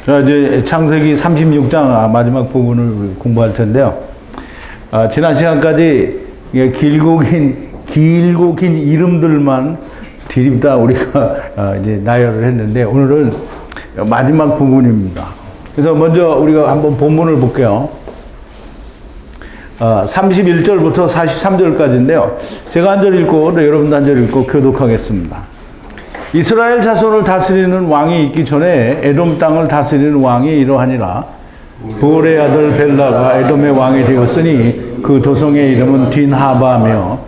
이제 창세기 36장 마지막 부분을 공부할 텐데요. 지난 시간까지 길고 긴 이름들만 디립다 우리가 이제 나열을 했는데, 오늘은 마지막 부분입니다. 그래서 먼저 우리가 한번 본문을 볼게요. 31절부터 43절까지인데요. 제가 한 절 읽고 여러분도 한 절 읽고 교독하겠습니다. 이스라엘 자손을 다스리는 왕이 있기 전에 에돔 땅을 다스리는 왕이 이러하니라. 부올의 아들 벨라가 에돔의 왕이 되었으니 그 도성의 이름은 딘하바며,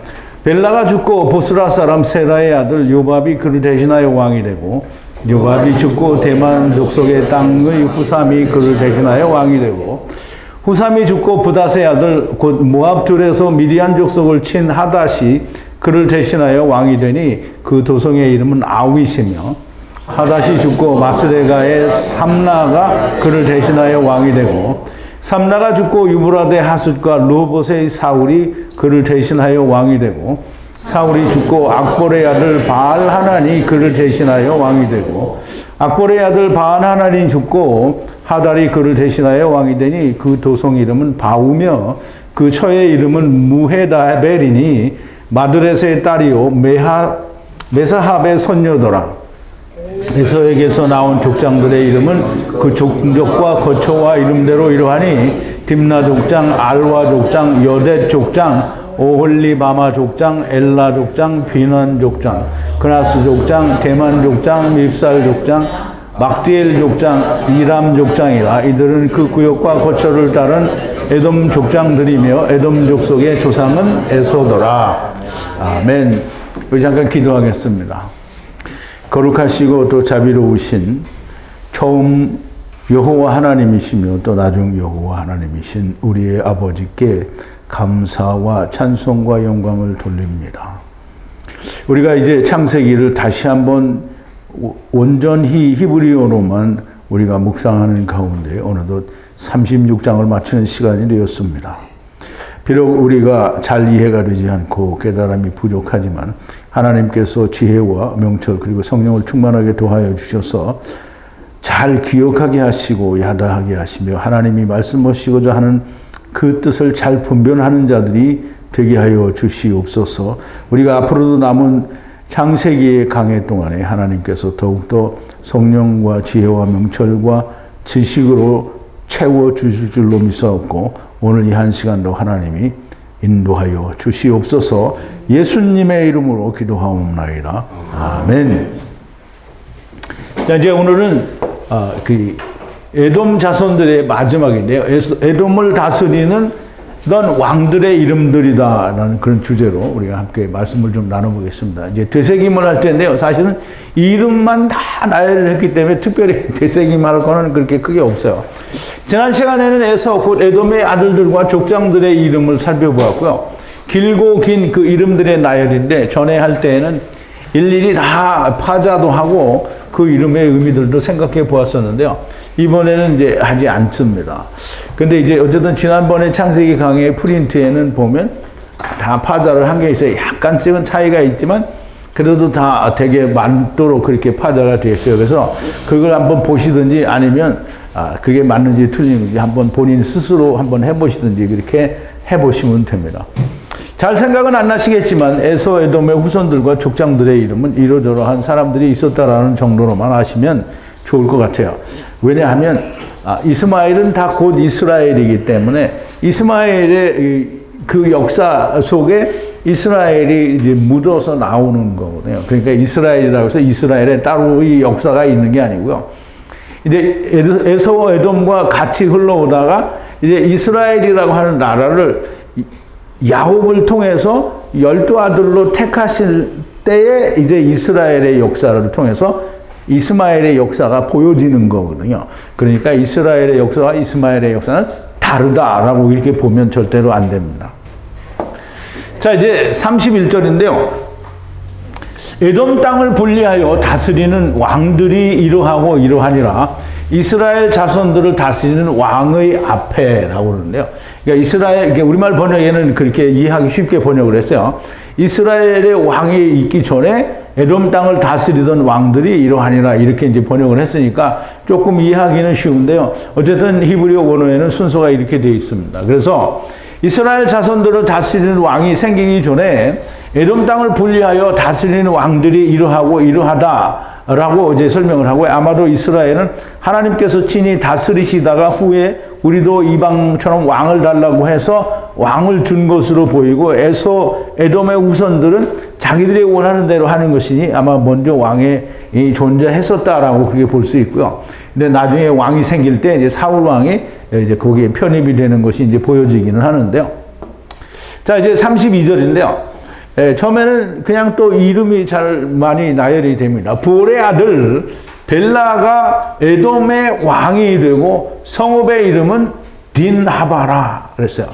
벨라가 죽고 보스라 사람 세라의 아들 요밥이 그를 대신하여 왕이 되고, 요밥이 죽고 대만 족속의 땅의 후삼이 그를 대신하여 왕이 되고, 후삼이 죽고 부닷의 아들 곧 모압 들에서 미디안 족속을 친 하닷이 그를 대신하여 왕이 되니 그 도성의 이름은 아윗이며, 하닷이 죽고 마스레가의 삼라가 그를 대신하여 왕이 되고, 삼라가 죽고 유브라데 하숫과 로봇의 사울이 그를 대신하여 왕이 되고, 사울이 죽고 악볼의 아들 바알 하난이 그를 대신하여 왕이 되고, 악볼의 아들 바알 하난이 죽고 하달이 그를 대신하여 왕이 되니 그 도성 이름은 바우며 그 처의 이름은 무헤다벨이니 마드렛의 딸이요 메사합의 손녀더라. 에서에게서 나온 족장들의 이름은 그 족족과 거처와 이름대로 이러하니 딥나 족장, 알와 족장, 여댓 족장, 오홀리바마 족장, 엘라 족장, 비난 족장, 그나스 족장, 대만 족장, 밉살 족장, 막디엘 족장, 이람 족장이라. 이들은 그 구역과 거처를 따른 에돔 족장들이며 에돔 족속의 조상은 에서더라. 아멘. 우리 잠깐 기도하겠습니다. 거룩하시고 또 자비로우신 처음 여호와 하나님이시며 또 나중 여호와 하나님이신 우리의 아버지께 감사와 찬송과 영광을 돌립니다. 우리가 이제 창세기를 다시 한번 온전히 히브리어로만 우리가 묵상하는 가운데 어느덧 36장을 마치는 시간이 되었습니다. 비록 우리가 잘 이해가 되지 않고 깨달음이 부족하지만 하나님께서 지혜와 명철 그리고 성령을 충만하게 도하여 주셔서 잘 기억하게 하시고 야다하게 하시며 하나님이 말씀하시고자 하는 그 뜻을 잘 분별하는 자들이 되게 하여 주시옵소서. 우리가 앞으로도 남은 창세기의 강해 동안에 하나님께서 더욱더 성령과 지혜와 명철과 지식으로 채워 주실 줄로 믿사옵고, 오늘 이 한 시간도 하나님이 인도하여 주시옵소서. 예수님의 이름으로 기도하옵나이다. 아멘. 자, 이제 오늘은 그 에돔 자손들의 마지막인데요. 에돔을 다스리는 왕들의 이름들이다라는 그런 주제로 우리가 함께 말씀을 좀 나눠보겠습니다. 이제 되새김을 할 텐데요. 사실은 이름만 다 나열을 했기 때문에 특별히 되새김할 거는 그렇게 크게 없어요. 지난 시간에는 에서 곧 에돔의 아들들과 족장들의 이름을 살펴보았고요. 길고 긴 그 이름들의 나열인데 전에 할 때에는 일일이 다 파자도 하고 그 이름의 의미들도 생각해 보았었는데요. 이번에는 이제 하지 않습니다. 근데 이제 어쨌든 지난번에 창세기 강의 프린트에는 보면 다 파자를 한 게 있어요. 약간씩은 차이가 있지만 그래도 다 되게 많도록 그렇게 파자가 되어 있어요. 그래서 그걸 한번 보시든지 아니면 그게 맞는지 틀린지 한번 본인 스스로 한번 해보시든지 그렇게 해보시면 됩니다. 잘 생각은 안 나시겠지만 에서 에돔의 후손들과 족장들의 이름은 이러저러한 사람들이 있었다라는 정도로만 아시면 좋을 것 같아요. 왜냐하면 이스마엘은 다 곧 이스라엘이기 때문에 이스마엘의 그 역사 속에 이스라엘이 이제 묻어서 나오는 거거든요. 그러니까 이스라엘이라고 해서 이스라엘에 따로 이 역사가 있는 게 아니고요. 이제 에서와 에돔과 같이 흘러오다가 이제 이스라엘이라고 하는 나라를 야곱을 통해서 12아들로 택하실 때에 이제 이스라엘의 역사를 통해서 이스마엘의 역사가 보여지는 거거든요. 그러니까 이스라엘의 역사와 이스마엘의 역사는 다르다라고 이렇게 보면 절대로 안 됩니다. 자, 이제 31절인데요. 에돔 땅을 분리하여 다스리는 왕들이 이러하고 이러하니라. 이스라엘 자손들을 다스리는 왕의 앞에라고 그러는데요. 그러니까 이스라엘, 우리말 번역에는 그렇게 이해하기 쉽게 번역을 했어요. 이스라엘의 왕이 있기 전에 에돔 땅을 다스리던 왕들이 이러하니라 이렇게 이제 번역을 했으니까 조금 이해하기는 쉬운데요. 어쨌든 히브리어 원어에는 순서가 이렇게 되어 있습니다. 그래서 이스라엘 자손들을 다스리는 왕이 생기기 전에 에돔 땅을 분리하여 다스리는 왕들이 이러하고 이러하다라고 이제 설명을 하고, 아마도 이스라엘은 하나님께서 친히 다스리시다가 후에 우리도 이방처럼 왕을 달라고 해서 왕을 준 것으로 보이고, 에돔의 후손들은 자기들이 원하는 대로 하는 것이니 아마 먼저 왕이 존재했었다라고 그렇게 볼 수 있고요. 근데 나중에 왕이 생길 때 이제 사울 왕이 이제 거기에 편입이 되는 것이 이제 보여지기는 하는데요. 자, 이제 32절인데요. 처음에는 그냥 또 이름이 잘 많이 나열이 됩니다. 볼의 아들 벨라가 에돔의 왕이 되고 성읍의 이름은 딘하바라 그랬어요.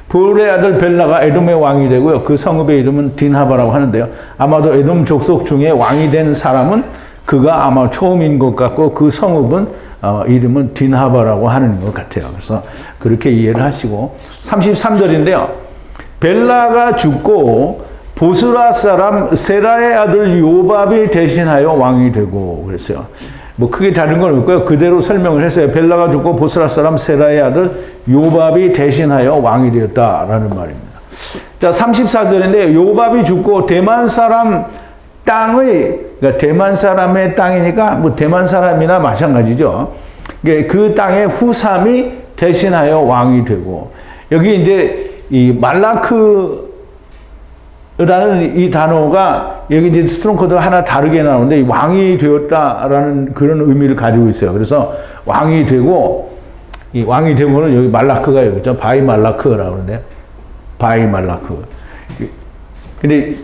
볼의 아들 벨라가 에돔의 왕이 되고요. 그 성읍의 이름은 딘하바라고 하는데요. 아마도 에돔 족속 중에 왕이 된 사람은 그가 아마 처음인 것 같고, 그 성읍은 이름은 딘하바라고 하는 것 같아요. 그래서 그렇게 이해를 하시고, 33절인데요. 벨라가 죽고 보스라 사람 세라의 아들 요밥이 대신하여 왕이 되고 그랬어요. 뭐 크게 다른 건 없고요. 그대로 설명을 했어요. 벨라가 죽고 보스라 사람 세라의 아들 요밥이 대신하여 왕이 되었다라는 말입니다. 자, 34절인데 요밥이 죽고 대만 사람 땅의, 그러니까 대만 사람의 땅이니까 뭐 대만 사람이나 마찬가지죠. 그 땅의 후삼이 대신하여 왕이 되고, 여기 이제 이 말라크라는 이 단어가 여기 이제 스트롱 코드가 하나 다르게 나오는데, 왕이 되었다라는 그런 의미를 가지고 있어요. 그래서 왕이 되고, 이 왕이 되고는 여기 말라크가 여기 있죠. 바이 말라크라고 그러는데, 바이 말라크. 근데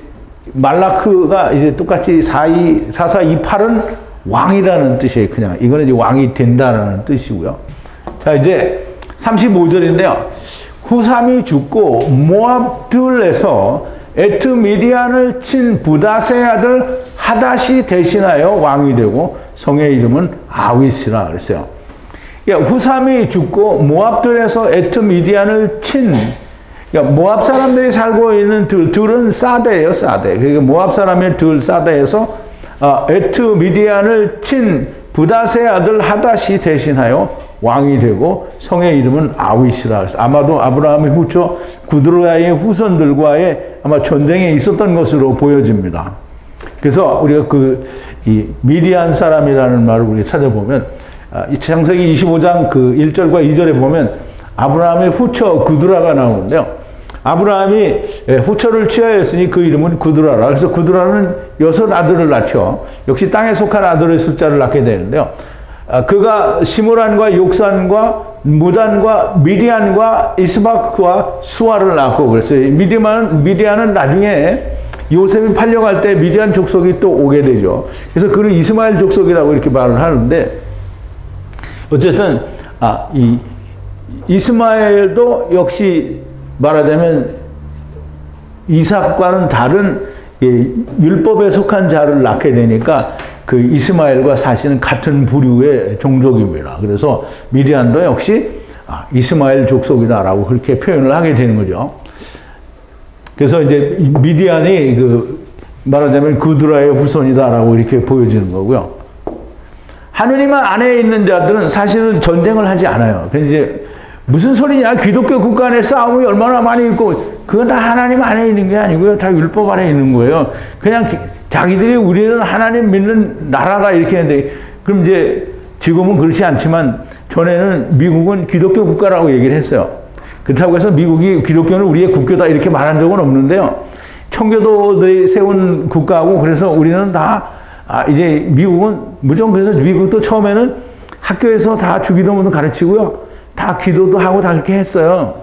말라크가 이제 똑같이 4428은 왕이라는 뜻이에요. 그냥 이거는 이제 왕이 된다라는 뜻이고요. 자, 이제 35절인데요. 후삼이 죽고 모압들에서 에트미디안을 친 부다스의 아들 하닷이 대신하여 왕이 되고 성의 이름은 아윗이라 그랬어요. 후삼이 죽고 모압들에서 에트미디안을 친, 그러니까 모압 사람들이 살고 있는 들은 사대예요, 사대. 그러니까 모압 사람의 들 사대에서 에트미디안을 친 부다스의 아들 하닷이 대신하여 왕이 되고 성의 이름은 아윗이라 그래서 아마도 아브라함의 후처 구드라의 후손들과의 아마 전쟁에 있었던 것으로 보여집니다. 그래서 우리가 이 미디안 사람이라는 말을 우리가 찾아보면, 이 창세기 25장 그 1절과 2절에 보면 아브라함의 후처 구드라가 나오는데요. 아브라함이 후처를 취하였으니 그 이름은 구드라라. 그래서 구드라는 6 아들을 낳죠. 역시 땅에 속한 아들의 숫자를 낳게 되는데요. 그가 시므란과 욕산과 무단과 미디안과 이스박과 수아를 낳고 그랬어요. 미디안은 나중에 요셉이 팔려갈 때 미디안 족속이 또 오게 되죠. 그래서 그를 이스마엘 족속이라고 이렇게 말을 하는데, 어쨌든 이 이스마엘도 역시 말하자면 이삭과는 다른 율법에 속한 자를 낳게 되니까 그 이스마엘과 사실은 같은 부류의 종족입니다. 그래서 미디안도 역시 이스마엘 족속이다라고 그렇게 표현을 하게 되는 거죠. 그래서 이제 미디안이 말하자면 구드라의 후손이다라고 이렇게 보여지는 거고요. 하느님 안에 있는 자들은 사실은 전쟁을 하지 않아요. 그래서 이제 무슨 소리냐? 기독교 국가 안에 싸움이 얼마나 많이 있고, 그건 다 하나님 안에 있는 게 아니고요. 다 율법 안에 있는 거예요. 그냥 자기들이 우리는 하나님 믿는 나라다 이렇게 했는데, 그럼 이제 지금은 그렇지 않지만 전에는 미국은 기독교 국가라고 얘기를 했어요. 그렇다고 해서 미국이 기독교는 우리의 국교다 이렇게 말한 적은 없는데요. 청교도들이 세운 국가고, 그래서 우리는 다 이제 미국은 무조건, 그래서 미국도 처음에는 학교에서 다 주기도문도 가르치고요. 다 기도도 하고 다 그렇게 했어요.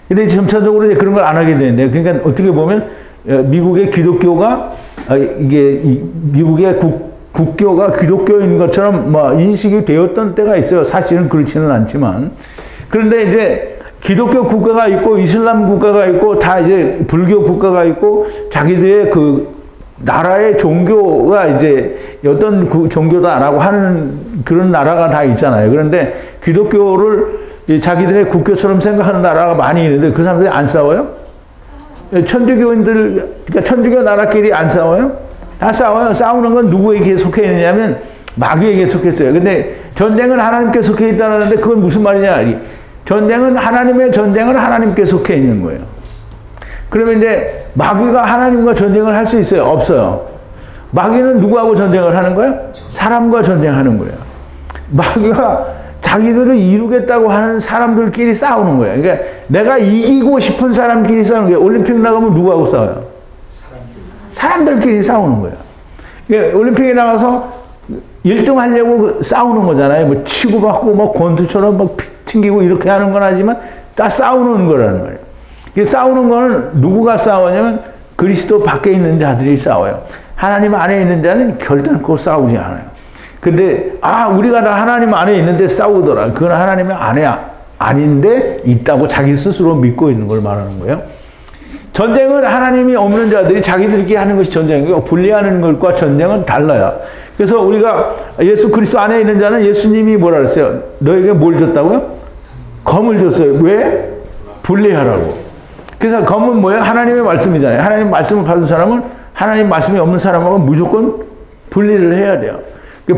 근데 점차적으로 이제 그런 걸 안 하게 되는데, 그러니까 어떻게 보면 미국의 기독교가 미국의 국교가 기독교인 것처럼 인식이 되었던 때가 있어요. 사실은 그렇지는 않지만. 그런데 이제 기독교 국가가 있고 이슬람 국가가 있고 다 이제 불교 국가가 있고 자기들의 그 나라의 종교가 이제 어떤 종교다라고 하는 그런 나라가 다 있잖아요. 그런데 기독교를 자기들의 국교처럼 생각하는 나라가 많이 있는데 그 사람들이 안 싸워요? 천주교인들, 그러니까 천주교 나라끼리 안 싸워요? 다 싸워요. 싸우는 건 누구에게 속해 있느냐면 마귀에게 속했어요. 근데 전쟁은 하나님께 속해 있다는데 그건 무슨 말이냐? 전쟁은 하나님의 전쟁은 하나님께 속해 있는 거예요. 그러면 이제 마귀가 하나님과 전쟁을 할 수 있어요? 없어요. 마귀는 누구하고 전쟁을 하는 거예요? 사람과 전쟁하는 거예요. 마귀가 자기들을 이루겠다고 하는 사람들끼리 싸우는 거예요. 그러니까 내가 이기고 싶은 사람끼리 싸우는 거예요. 올림픽 나가면 누구하고 싸워요? 사람들끼리 싸우는 거예요. 그러니까 올림픽에 나가서 1등 하려고 싸우는 거잖아요. 뭐 치고받고 뭐 권투처럼 막 튕기고 이렇게 하는 건 아니지만 다 싸우는 거라는 거예요. 싸우는 거는 누구가 싸우냐면 그리스도 밖에 있는 자들이 싸워요. 하나님 안에 있는 자는 결단코 싸우지 않아요. 근데 우리가 다 하나님 안에 있는데 싸우더라. 그건 하나님의 안에 아닌데 있다고 자기 스스로 믿고 있는 걸 말하는 거예요. 전쟁은 하나님이 없는 자들이 자기들끼리 하는 것이 전쟁이고 분리하는 것과 전쟁은 달라요. 그래서 우리가 예수 그리스도 안에 있는 자는 예수님이 뭐라 그랬어요? 너에게 뭘 줬다고요? 검을 줬어요. 왜? 분리하라고. 그래서 검은 뭐예요? 하나님의 말씀이잖아요. 하나님 말씀을 받은 사람은 하나님 말씀이 없는 사람하고 무조건 분리를 해야 돼요.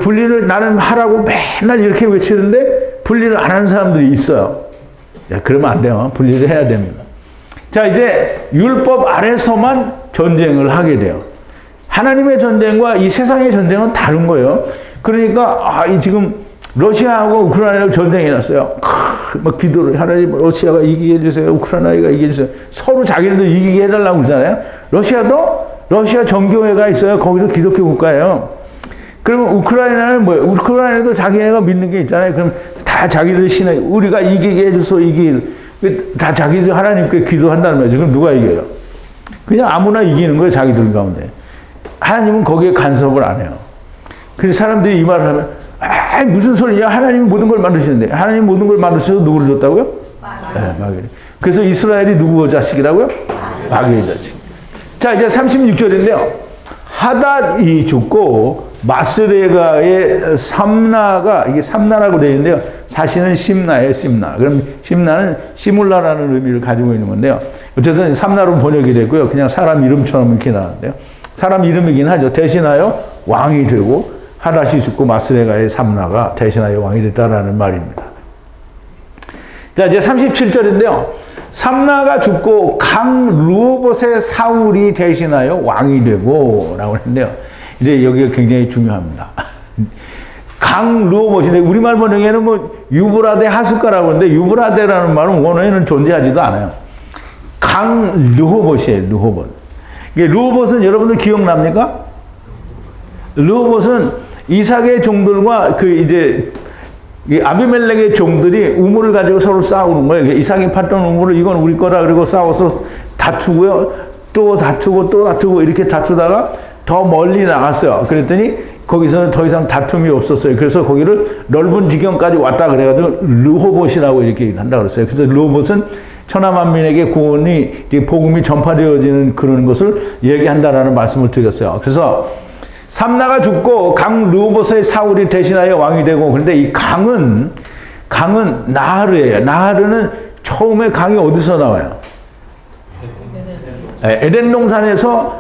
분리를 나는 하라고 맨날 이렇게 외치는데 분리를 안 하는 사람들이 있어요. 그러면 안 돼요. 분리를 해야 됩니다. 자, 이제 율법 아래서만 전쟁을 하게 돼요. 하나님의 전쟁과 이 세상의 전쟁은 다른 거예요. 그러니까 지금 러시아하고 우크라이나가 전쟁이 났어요. 막 기도를 하나님 러시아가 이기게 해주세요. 우크라이나가 이기게 해주세요. 서로 자기네들 이기게 해달라고 그러잖아요. 러시아 정교회가 있어요. 거기도 기독교 국가예요. 그러면 우크라이나는 뭐예요? 우크라이나도 자기네가 믿는 게 있잖아요. 그럼 다 자기들 신앙 우리가 이기게 해줘서 다 자기들 하나님께 기도한다는 말이죠. 그럼 누가 이겨요? 그냥 아무나 이기는 거예요. 자기들 가운데. 하나님은 거기에 간섭을 안 해요. 그래서 사람들이 이 말을 하면 무슨 소리냐? 하나님이 모든 걸 만드시는데 하나님 모든 걸 만드셔서 누구를 줬다고요? 마귀. 그래서 이스라엘이 누구 자식이라고요? 마귀의 자식. 자, 이제 36절인데요. 하닷이 죽고 마스레가의 삼나가 이게 삼나라고 되어 있는데요. 사실은 심나예요, 심나. 그럼 심나는 시물라라는 의미를 가지고 있는 건데요. 어쨌든 삼나로 번역이 됐고요. 그냥 사람 이름처럼 이렇게 나왔는데요. 사람 이름이긴 하죠. 대신하여 왕이 되고 하닷이 죽고 마스레가의 삼나가 대신하여 왕이 됐다라는 말입니다. 자, 이제 37절인데요. 삼나가 죽고 강 르호봇의 사울이 대신하여 왕이 되고 라고 했는데요. 이제 여기가 굉장히 중요합니다. 강 르호봇인데 우리말 번역에는 뭐 유브라데 하숫가라고 하는데 유브라데라는 말은 원어에는 존재하지도 않아요. 강 르호봇이에요. 르호봇. 이게 르호봇은 여러분들 기억납니까? 르호봇은 이삭의 종들과 이제 아비멜렉의 종들이 우물을 가지고 서로 싸우는 거예요. 이삭이 팠던 우물을 이건 우리 거다 그리고 싸워서 다투고요. 또 다투고 이렇게 다투다가 더 멀리 나갔어요. 그랬더니 거기서는 더 이상 다툼이 없었어요. 그래서 거기를 넓은 지경까지 왔다 그래가지고 르호봇이라고 이렇게 한다 그랬어요. 그래서 르호봇은 천하만민에게 구원이 복음이 전파되어지는 그런 것을 얘기한다라는 말씀을 드렸어요. 그래서 삼나가 죽고 강 르호봇의 사울이 대신하여 왕이 되고 그런데 이 강은 나하르예요. 나하르는 처음에 강이 어디서 나와요? 에덴 동산에서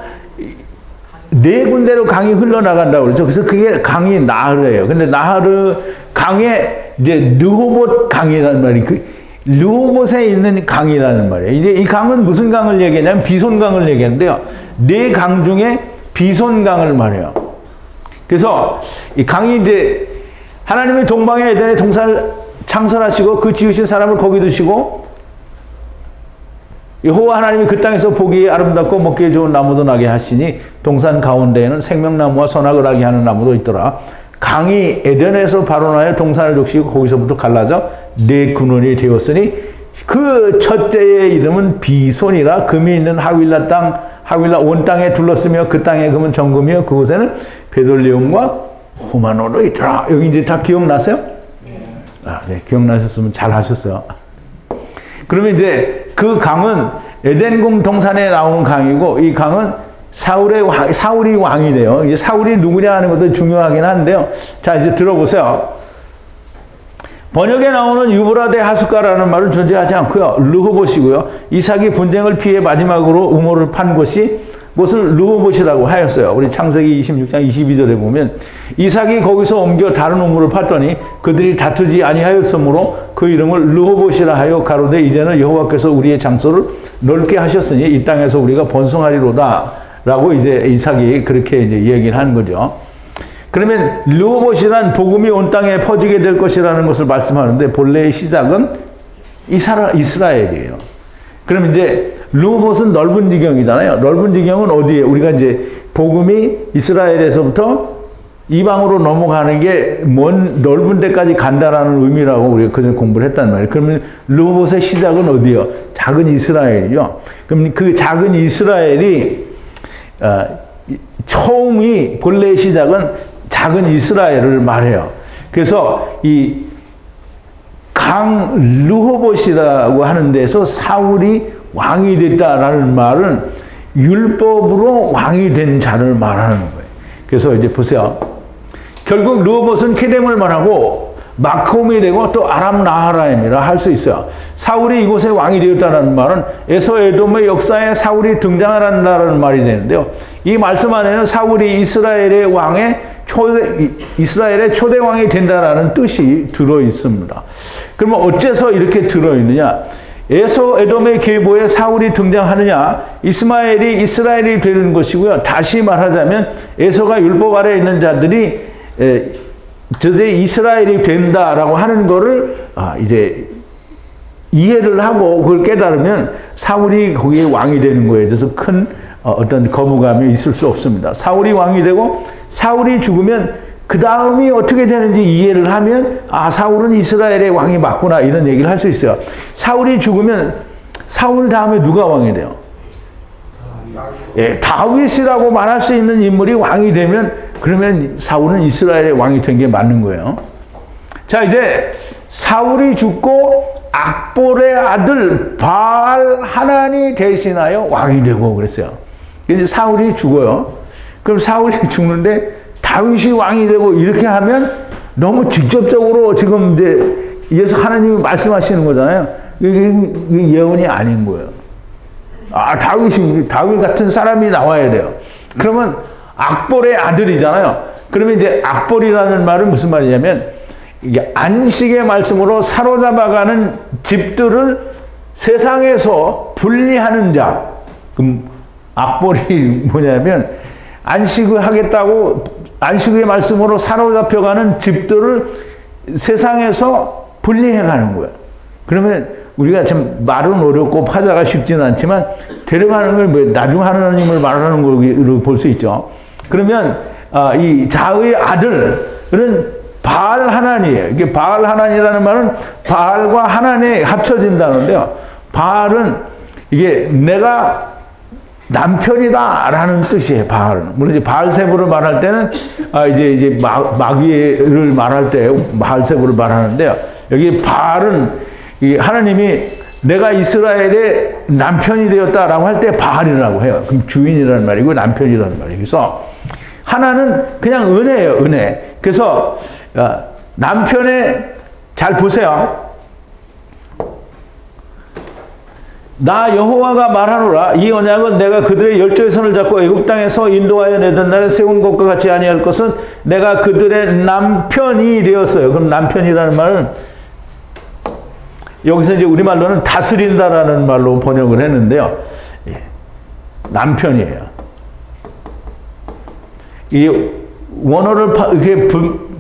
네 군데로 강이 흘러나간다고 그러죠. 그래서 그게 강이 나하르예요. 근데 나하르 강에 이제 르호봇 강이라는 말이 르호봇에 있는 강이라는 말이에요. 이제 이 강은 무슨 강을 얘기하냐면 비손강을 얘기하는데요. 네 강 중에 비손강을 말해요. 그래서 이 강이 이제 하나님의 동방의 에덴에 동산을 창설하시고 그 지으신 사람을 거기 두시고 여호와 하나님이 그 땅에서 보기에 아름답고 먹기에 좋은 나무도 나게 하시니 동산 가운데에는 생명나무와 선악을 하게 하는 나무도 있더라. 강이 에덴에서 발원하여 동산을 적시고 거기서부터 갈라져 네 근원이 되었으니 그 첫째의 이름은 비손이라 금이 있는 하윌라 온 땅에 둘렀으며 그 땅에 금은 정금이요 그곳에는 베돌리움과 호마노도 있더라. 여기 이제 다 기억나세요? 네, 기억나셨으면 잘 하셨어요. 그러면 이제 그 강은 에덴궁 동산에 나오는 강이고 이 강은 사울이 왕이 돼요. 이제 사울이 누구냐 하는 것도 중요하긴 한데요. 자, 이제 들어보세요. 번역에 나오는 유브라데 하숫가라는 말은 존재하지 않고요. 르호봇이고요. 이삭이 분쟁을 피해 마지막으로 우물을 판 곳이 그것을 르호봇이라고 하였어요. 우리 창세기 26장 22절에 보면 이삭이 거기서 옮겨 다른 우물을 팠더니 그들이 다투지 아니하였으므로 그 이름을 르호봇이라 하여 가로되 이제는 여호와께서 우리의 장소를 넓게 하셨으니 이 땅에서 우리가 번성하리로다 라고 이제 이삭이 그렇게 이제 얘기를 하는 거죠. 그러면 르호봇이란 복음이 온 땅에 퍼지게 될 것이라는 것을 말씀하는데 본래의 시작은 이스라엘이에요. 그럼 이제 르호봇은 넓은 지경이잖아요. 넓은 지경은 어디에? 우리가 이제 복음이 이스라엘에서부터 이방으로 넘어가는 게 먼 넓은 데까지 간다라는 의미라고 우리가 그전에 공부를 했단 말이에요. 그러면 르호봇의 시작은 어디요? 작은 이스라엘이죠. 그럼 그 작은 이스라엘이 처음이 본래의 시작은 작은 이스라엘을 말해요. 그래서 이 강 르호봇이라고 하는 데서 사울이 왕이 됐다라는 말은 율법으로 왕이 된 자를 말하는 거예요. 그래서 이제 보세요. 결국 르호봇은 케뎀을 말하고 마콤이 되고 또 아람 나하라임이라 할 수 있어요. 사울이 이곳에 왕이 되었다는 말은 에돔의 역사에 사울이 등장한다는 말이 되는데요. 이 말씀 안에는 사울이 이스라엘의 초대 왕이 된다라는 뜻이 들어 있습니다. 그러면 어째서 이렇게 들어 있느냐? 에돔의 계보에 사울이 등장하느냐? 이스마엘이 이스라엘이 되는 것이고요. 다시 말하자면 에서가 율법 아래에 있는 자들이 저제 이스라엘이 된다라고 하는 거를 이제 이해를 하고 그걸 깨달으면 사울이 거기에 왕이 되는 거에 대해서 큰 어떤 거부감이 있을 수 없습니다. 사울이 왕이 되고 사울이 죽으면 그 다음이 어떻게 되는지 이해를 하면 사울은 이스라엘의 왕이 맞구나 이런 얘기를 할 수 있어요. 사울이 죽으면 사울 다음에 누가 왕이 돼요? 다윗이라고 말할 수 있는 인물이 왕이 되면 그러면 사울은 이스라엘의 왕이 된 게 맞는 거예요. 자, 이제 사울이 죽고 악볼의 아들 바알 하난이 대신하여 왕이 되고 그랬어요. 이제 사울이 죽어요. 그럼 사울이 죽는데 다윗이 왕이 되고 이렇게 하면 너무 직접적으로 지금 이제 하나님이 말씀하시는 거잖아요. 이게 예언이 아닌 거예요. 다윗 같은 사람이 나와야 돼요. 그러면 악볼의 아들이잖아요. 그러면 이제 악볼이라는 말은 무슨 말이냐면 이게 안식의 말씀으로 사로잡아가는 집들을 세상에서 분리하는 자. 그럼 악볼이 뭐냐면 안식을 하겠다고 안식의 말씀으로 사로잡혀가는 집들을 세상에서 분리해가는 거예요. 그러면 우리가 참 말은 어렵고 파자가 쉽지는 않지만 데려가는 걸 나중 하나님을 말하는 걸로 볼 수 있죠. 그러면 이 자의 아들은 바알 하난이에요. 이게 바알 하난이라는 말은 바알과 하난이 합쳐진다는데요. 바알은 이게 내가 남편이다라는 뜻이에요. 바알은. 물론 이제 바알세부를 말할 때는 이제 마귀를 말할 때 바알세부를 말하는데요. 여기 바알은 이 하나님이 내가 이스라엘의 남편이 되었다라고 할 때 바알이라고 해요. 그럼 주인이라는 말이고 남편이라는 말이에요. 그래서 하나는 그냥 은혜예요. 은혜. 그래서 남편의 잘 보세요. 나 여호와가 말하노라 이 언약은 내가 그들의 열조의 손을 잡고 애굽 땅에서 인도하여 내던 날에 세운 것과 같이 아니할 것은 내가 그들의 남편이 되었어요. 그럼 남편이라는 말은 여기서 이제 우리말로는 다스린다라는 말로 번역을 했는데요. 남편이에요. 이 원어를 이렇게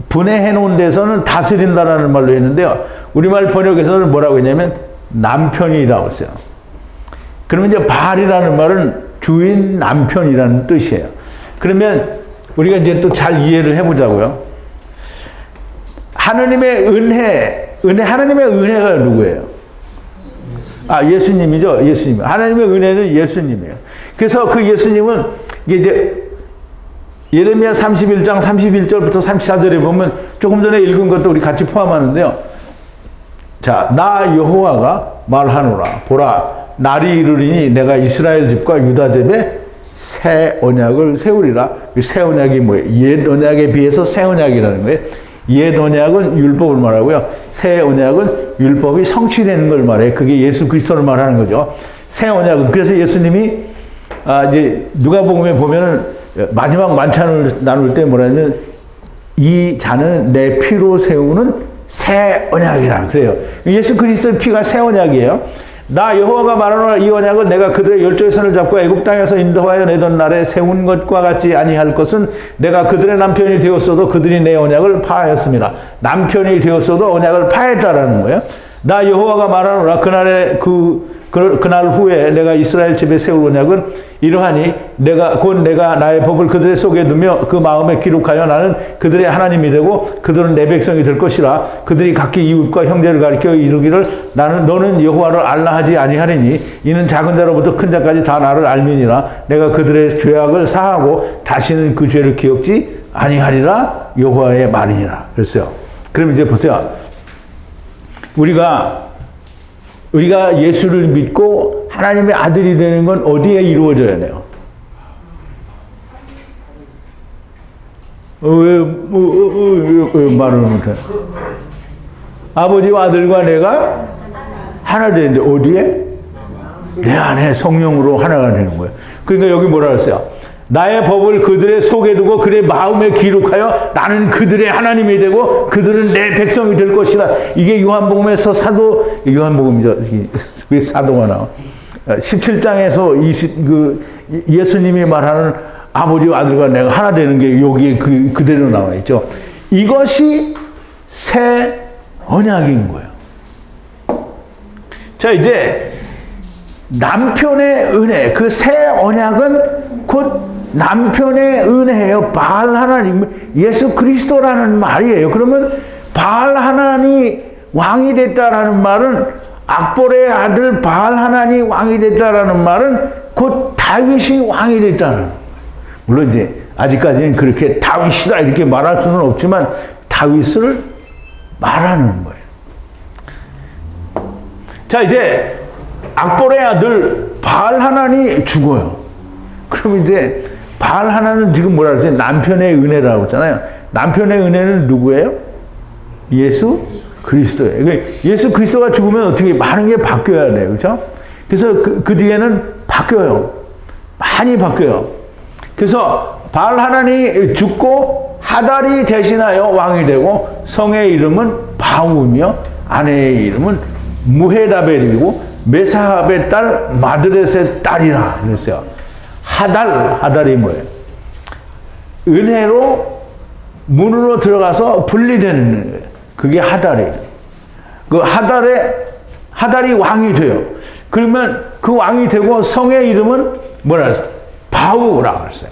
분해해 놓은 데서는 다스린다라는 말로 했는데요. 우리말 번역에서는 뭐라고 했냐면 남편이라고 했어요. 그러면 이제 바알이라는 말은 주인 남편이라는 뜻이에요. 그러면 우리가 이제 또 잘 이해를 해보자고요. 하나님의 하나님의 은혜가 누구예요? 예수님이죠. 예수님. 하나님의 은혜는 예수님이에요. 그래서 그 예수님은 이제 예레미야 31장 31절부터 34절에 보면 조금 전에 읽은 것도 우리 같이 포함하는데요. 자, 나 여호와가 말하노라. 보라. 날이 이르리니 내가 이스라엘 집과 유다 집에 새 언약을 세우리라. 새 언약이 뭐예요? 옛 언약에 비해서 새 언약이라는 거예요. 옛 언약은 율법을 말하고요. 새 언약은 율법이 성취되는 걸 말해요. 그게 예수 그리스도를 말하는 거죠. 새 언약은 그래서 예수님이 이제 누가복음에 보면은 마지막 만찬을 나눌 때 뭐라냐면 이 잔은 내 피로 세우는 새 언약이라 그래요. 예수 그리스도의 피가 새 언약이에요. 나 여호와가 말하노라 이 언약은 내가 그들의 열조의 손을 잡고 애굽 땅에서 인도하여 내던 날에 세운 것과 같이 아니할 것은 내가 그들의 남편이 되었어도 그들이 내 언약을 파하였습니다. 남편이 되었어도 언약을 파했다라는 거예요. 나 여호와가 말하노라 그날 후에 내가 이스라엘 집에 세울 언약은 이러하니 내가 나의 법을 그들의 속에 두며 그 마음에 기록하여 나는 그들의 하나님이 되고 그들은 내 백성이 될 것이라. 그들이 각기 이웃과 형제를 가리켜 이르기를 너는 여호와를 알라 하지 아니하리니 이는 작은 자로부터 큰 자까지 다 나를 알미니라. 내가 그들의 죄악을 사하고 다시는 그 죄를 기억지 아니하리라. 여호와의 말이니라. 그랬어요. 그럼 이제 보세요. 우리가 예수를 믿고 하나님의 아들이 되는 건 어디에 이루어져야 돼요? 왜 말을 못해? 아버지와 아들과 내가 하나 되는데 어디에? 내 안에 성령으로 하나가 되는 거예요. 그러니까 여기 뭐라 그랬어요? 나의 법을 그들의 속에 두고 그들의 마음에 기록하여 나는 그들의 하나님이 되고 그들은 내 백성이 될 것이다. 이게 요한복음에서 요한복음이죠. 왜 사도가 나와? 17장에서 예수님이 말하는 아버지와 아들과 내가 하나 되는 게 여기에 그대로 나와 있죠. 이것이 새 언약인 거예요. 자, 이제 남편의 은혜, 그 새 언약은 곧 남편의 은혜예요. 바알 하나님, 예수 그리스도라는 말이에요. 그러면 바알 하나니 왕이 됐다라는 말은 악볼의 아들 바알 하나니 왕이 됐다라는 말은 곧 다윗이 왕이 됐다는. 물론 이제 아직까지는 그렇게 다윗이다 이렇게 말할 수는 없지만 다윗을 말하는 거예요. 자, 이제 악볼의 아들 바알 하나니 죽어요. 그럼 이제 바알 하나는 지금 뭐라 그랬어요? 남편의 은혜라고 했잖아요. 남편의 은혜는 누구예요? 예수 그리스도예요. 예수 그리스도가 죽으면 어떻게 많은 게 바뀌어야 돼요. 그렇죠? 그래서 그 뒤에는 바뀌어요. 많이 바뀌어요. 그래서 바알 하나니 죽고 하달이 대신하여 왕이 되고 성의 이름은 바우며 아내의 이름은 무헤다벨이고 메사합의 딸 마드렛의 딸이라 그랬어요. 하달이 뭐예요? 은혜로 문으로 들어가서 분리되는 거예요. 그게 하달이에요. 그 하달이 왕이 돼요. 그러면 그 왕이 되고 성의 이름은 뭐라 그랬어요? 바우라고 했어요.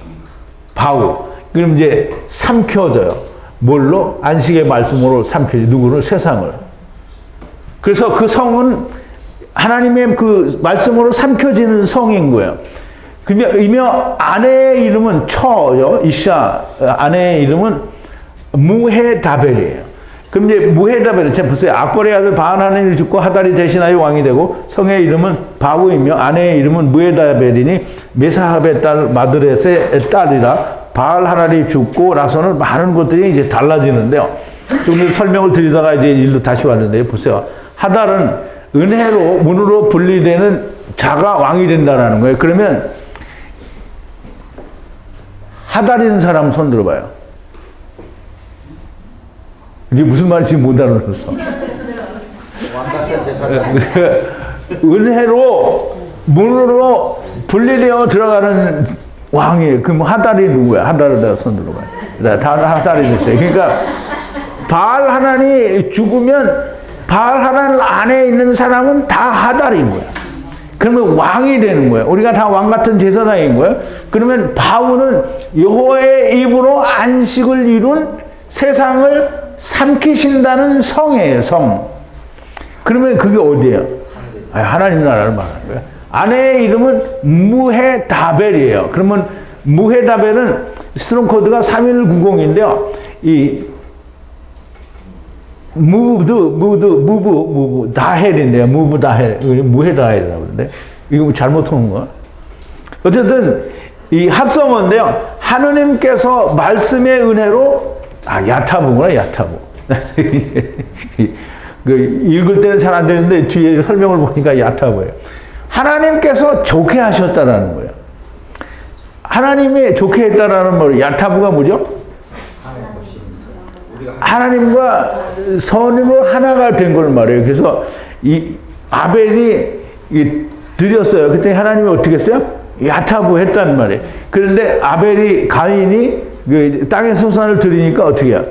바우. 그럼 이제 삼켜져요. 뭘로? 안식의 말씀으로 삼켜져. 누구를? 세상을. 그래서 그 성은 하나님의 그 말씀으로 삼켜지는 성인 거예요. 그러며 아내의 이름은 처요. 이샤. 아내의 이름은 무헤다벨이에요. 그럼 이제 무헤다벨은 제가 보세요. 악볼의 아들 바알 하나님을 죽고 하달이 대신하여 왕이 되고 성의 이름은 바우이며 아내의 이름은 무헤다벨이니 메사합의 딸 마드렛의 딸이라. 바알 하나님이 죽고 나서는 많은 것들이 이제 달라지는데요. 좀 설명을 드리다가 이제 일로 다시 왔는데 보세요. 하달은 은혜로 문으로 분리되는 자가 왕이 된다라는 거예요. 그러면 하달이는 사람 손 들어봐요. 이게 무슨 말인지 못 알아들었어. 은혜로 문으로 분리되어 들어가는 왕이에요. 그럼 하달이 누구야? 하달을 손 들어봐요. 다 하달이 됐어요. 그러니까 바알 하나니 죽으면 바알 하나님 안에 있는 사람은 다 하달인 거야. 그러면 왕이 되는 거예요. 우리가 다 왕 같은 제사장인 거예요. 그러면 바울은 여호와의 입으로 안식을 이룬 세상을 삼키신다는 성이에요. 성. 그러면 그게 어디예요? 하나님 나라를 말하는 거예요. 아내의 이름은 무헤다벨이에요. 그러면 무헤다벨은 스트롱 코드가 3190인데요. 이 무브 다헬인데요. 무브 다헬, 무헤다헬이라고 그러는데 이거 잘못 온 거야. 어쨌든 이 합성어인데요. 하느님께서 말씀의 은혜로 야타부구나 야타부. 읽을 때는 잘 안 되는데 뒤에 설명을 보니까 야타부예요. 하나님께서 좋게 하셨다라는 거예요. 하나님이 좋게 했다라는 말, 야타브가 뭐죠? 하나님과 선으로 하나가 된 걸 말해요. 그래서 이 아벨이 드렸어요. 그때 하나님이 어떻게 했어요? 야타브 했단 말이에요. 그런데 가인이 그 땅의 소산을 드리니까 어떻게 해요?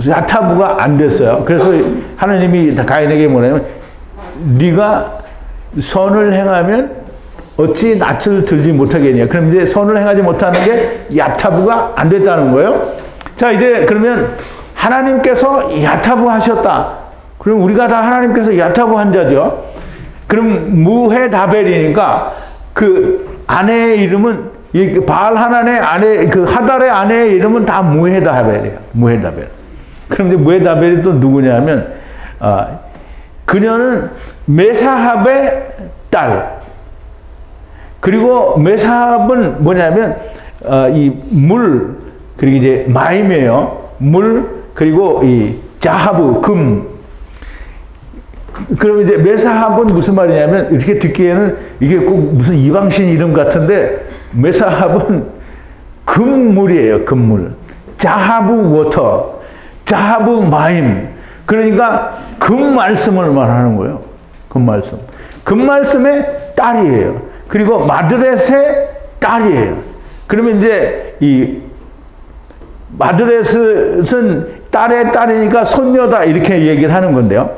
야타브가 안 됐어요. 그래서 하나님이 가인에게 뭐냐면, 네가 선을 행하면 어찌 낯을 들지 못하겠냐. 그럼 이제 선을 행하지 못하는 게 야타브가 안 됐다는 거예요. 자, 이제 그러면 하나님께서 야타브 하셨다. 그럼 우리가 다 하나님께서 야타브 한 자죠. 그럼 무헤다벨이니까 그 아내의 이름은, 바알 하나의 아내, 그 하달의 아내의 이름은 다 무헤다벨이에요. 무헤다벨. 그럼 이제 무헤다벨이 또 누구냐면, 그녀는 메사합의 딸. 그리고 메사합은 뭐냐면, 그리고 이제 마임이에요. 그리고 이 자하브, 금. 그럼 이제 메사합은 무슨 말이냐면, 이렇게 듣기에는 이게 꼭 무슨 이방신 이름 같은데, 메사합은 금물이에요. 금물. 자하브 워터, 자하브 마임. 그러니까 금말씀을 말하는 거예요. 금말씀. 금말씀의 딸이에요. 그리고 마드렛의 딸이에요. 그러면 이제 이 마드렛은 딸의 딸이니까 손녀다, 이렇게 얘기를 하는 건데요.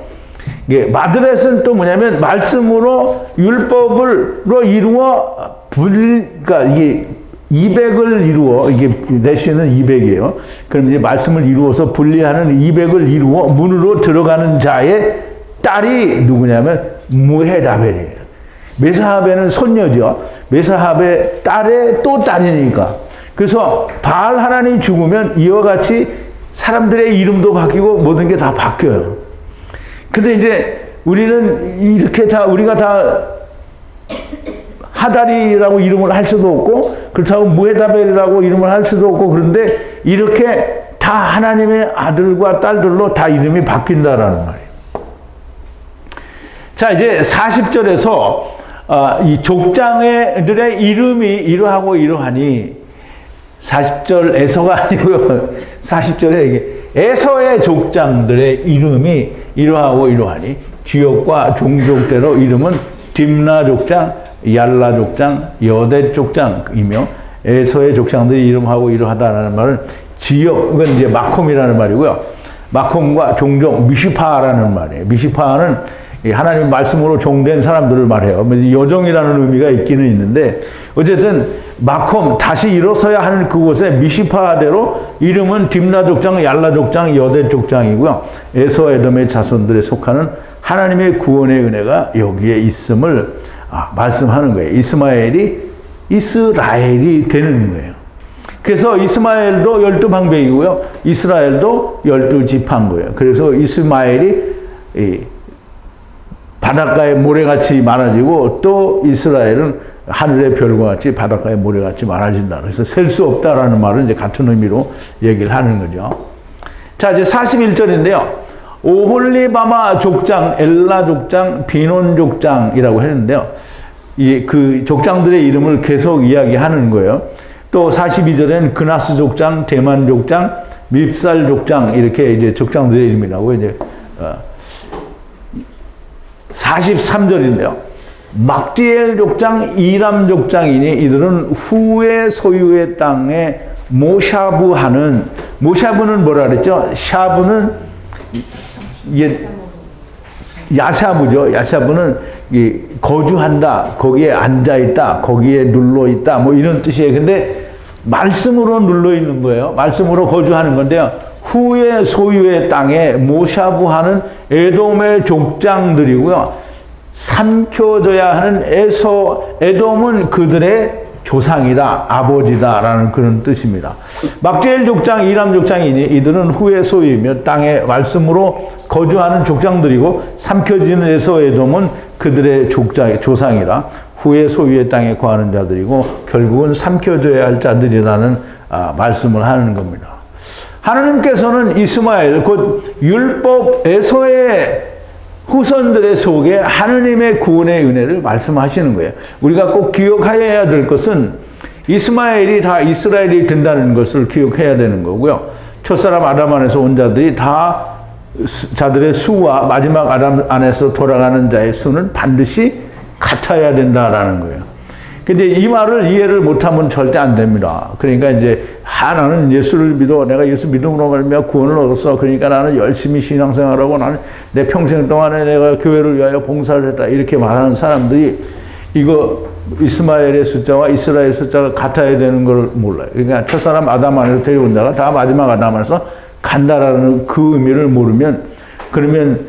이게 마드렛은 또 뭐냐면, 말씀으로 율법으로 이루어 그러니까 이게 200을 이루어, 이게 내쉬는 200이에요. 그럼 이제 말씀을 이루어서 분리하는 200을 이루어 문으로 들어가는 자의 딸이 누구냐면 무헤다벨이에요. 메사합에는 손녀죠. 메사합의 딸의 또 딸이니까. 그래서 바알 하나님이 죽으면 이와 같이 사람들의 이름도 바뀌고 모든 게 다 바뀌어요. 근데 이제 우리는 이렇게 우리가 다 하달이라고 이름을 할 수도 없고, 그렇다고 무헤다벨이라고 이름을 할 수도 없고, 그런데 이렇게 다 하나님의 아들과 딸들로 다 이름이 바뀐다라는 말이에요. 자, 이제 40절에서 이 족장들의 이름이 이러하고 이러하니, 40절에서가 아니고요. 40절에 이게 에서의 족장들의 이름이 이러하고 이러하니, 지역과 종족대로 이름은 딥나 족장, 얄라 족장, 여대 족장이며, 에서의 족장들이 이름하고 이러하다라는 말은 지역은 이제 마콤이라는 말이고요. 마콤과 종족, 미시파라는 말이에요. 미시파는 하나님 말씀으로 종된 사람들을 말해요. 여종이라는 의미가 있기는 있는데, 어쨌든 마콤, 다시 일어서야 하는 그곳에 미시파대로 이름은 딥나 족장, 얄라 족장, 여대 족장이고요. 에서 에돔의 자손들에 속하는 하나님의 구원의 은혜가 여기에 있음을 말씀하는 거예요. 이스라엘이 되는 거예요. 그래서 이스마엘도 12방백이고요. 이스라엘도 12지파인 거예요. 그래서 이스마엘이 바닷가에 모래같이 많아지고, 또 이스라엘은 하늘의 별과 같이 바닷가에 모래같이 많아진다. 그래서 셀 수 없다라는 말은 이제 같은 의미로 얘기를 하는 거죠. 자, 이제 41절인데요. 오홀리바마 족장, 엘라 족장, 비논 족장이라고 했는데요. 그 족장들의 이름을 계속 이야기하는 거예요. 또 42절에는 그나스 족장, 대만 족장, 밉살 족장, 이렇게 이제 족장들의 이름이라고 이제 43절인데요. 막디엘 족장, 이람 족장이니 이들은 후의 소유의 땅에 모샤부하는, 모샤부는 뭐라 그랬죠? 샤부는 이게 야샤부죠. 야샤부는 거주한다, 거기에 앉아있다, 거기에 눌러있다, 뭐 이런 뜻이에요. 근데 말씀으로 눌러있는 거예요. 말씀으로 거주하는 건데요. 후의 소유의 땅에 모샤부하는 에돔의 족장들이고요. 삼켜져야 하는 에돔은 그들의 조상이다, 아버지다라는 그런 뜻입니다. 막디엘 족장, 이람 족장이니 이들은 후의 소유이며 땅에 말씀으로 거주하는 족장들이고, 삼켜지는 에돔은 그들의 조상이라 후의 소유의 땅에 거하는 자들이고, 결국은 삼켜져야 할 자들이라는 말씀을 하는 겁니다. 하나님께서는 이스마엘, 곧 율법 에서의 후손들의 속에 하느님의 구원의 은혜를 말씀하시는 거예요. 우리가 꼭 기억하여야 될 것은 이스마엘이 다 이스라엘이 된다는 것을 기억해야 되는 거고요. 첫사람 아담 안에서 온 자들이 다 자들의 수와 마지막 아담 안에서 돌아가는 자의 수는 반드시 같아야 된다라는 거예요. 근데 이 말을 이해를 못하면 절대 안 됩니다. 그러니까 이제 나는 예수를 믿어, 내가 예수 믿음으로 말미암아 구원을 얻었어. 그러니까 나는 열심히 신앙생활하고 나는 내 평생 동안에 내가 교회를 위하여 봉사를 했다. 이렇게 말하는 사람들이 이거 이스마엘의 숫자와 이스라엘 숫자가 같아야 되는 걸 몰라요. 그러니까 첫사람 아담 안에서 데려온 자가 다 마지막 아담 안에서 간다라는 그 의미를 모르면, 그러면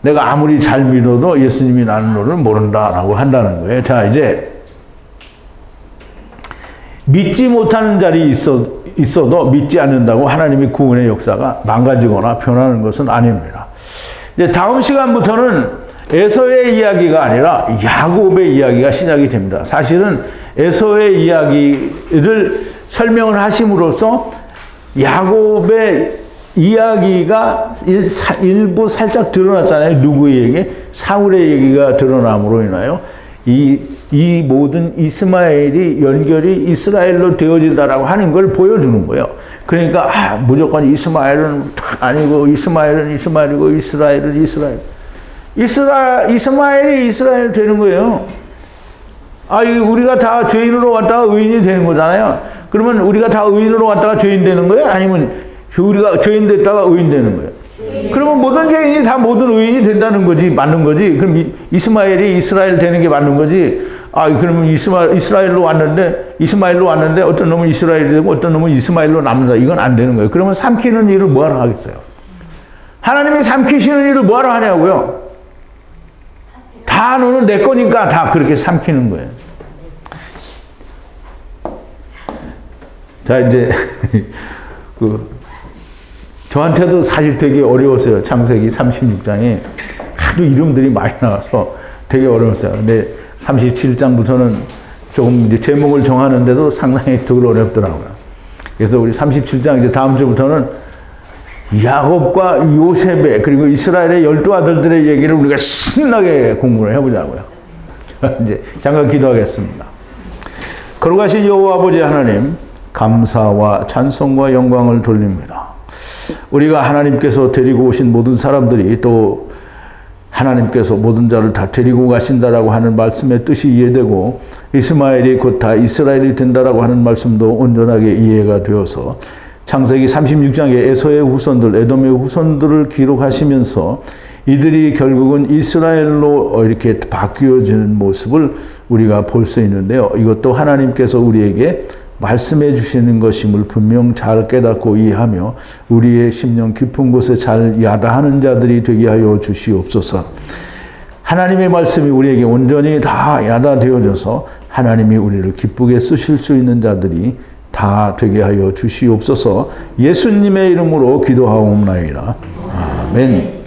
내가 아무리 잘 믿어도 예수님이 나는 너를 모른다라고 한다는 거예요. 자, 이제 믿지 못하는 자리 있어도 믿지 않는다고 하나님의 구원의 역사가 망가지거나 변하는 것은 아닙니다. 이제 다음 시간부터는 에서의 이야기가 아니라 야곱의 이야기가 시작이 됩니다. 사실은 에서의 이야기를 설명을 하심으로써 야곱의 이야기가 일부 살짝 드러났잖아요. 누구의 얘기? 사울의 얘기가 드러남으로 인하여 이 모든 이스마엘이 연결이 이스라엘로 되어진다라고 하는 걸 보여주는 거예요. 그러니까 무조건 이스마엘은 아니고 이스마엘은 이스마엘이고 이스라엘은 이스라엘. 이스마엘이 이스라엘 되는 거예요. 우리가 다 죄인으로 왔다가 의인이 되는 거잖아요. 그러면 우리가 다 의인으로 왔다가 죄인 되는 거예요? 아니면 우리가 죄인 됐다가 의인 되는 거예요? 그러면 모든 죄인이 다 모든 의인이 된다는 거지, 맞는 거지. 그럼 이스마엘이 이스라엘 되는 게 맞는 거지. 그러면 이스마엘로 왔는데 어떤 놈은 이스라엘이 되고 어떤 놈은 이스마엘로 남는다. 이건 안 되는 거예요. 그러면 삼키는 일을 뭐하러 하겠어요? 하나님이 삼키시는 일을 뭐하러 하냐고요? 다 너는 내 거니까 다 그렇게 삼키는 거예요. 자, 이제 저한테도 사실 되게 어려웠어요. 창세기 36장에 하도 이름들이 많이 나와서 되게 어려웠어요. 근데 37장부터는 조금 이제 제목을 정하는데도 상당히 덜 어렵더라고요. 그래서 우리 37장 이제 다음 주부터는 야곱과 요셉의 그리고 이스라엘의 12아들들의 얘기를 우리가 신나게 공부를 해보자고요. 이제 잠깐 기도하겠습니다. 거룩하신 여호와 아버지 하나님, 감사와 찬송과 영광을 돌립니다. 우리가 하나님께서 데리고 오신 모든 사람들이 또 하나님께서 모든 자를 다 데리고 가신다라고 하는 말씀의 뜻이 이해되고 이스마엘이 곧 다 이스라엘이 된다라고 하는 말씀도 온전하게 이해가 되어서 창세기 36장에 에서의 후손들, 에돔의 후손들을 기록하시면서 이들이 결국은 이스라엘로 이렇게 바뀌어지는 모습을 우리가 볼 수 있는데요. 이것도 하나님께서 우리에게 말씀해 주시는 것임을 분명 잘 깨닫고 이해하며 우리의 심령 깊은 곳에 잘 야다하는 자들이 되게 하여 주시옵소서. 하나님의 말씀이 우리에게 온전히 다 야다되어져서 하나님이 우리를 기쁘게 쓰실 수 있는 자들이 다 되게 하여 주시옵소서. 예수님의 이름으로 기도하옵나이다. 아멘.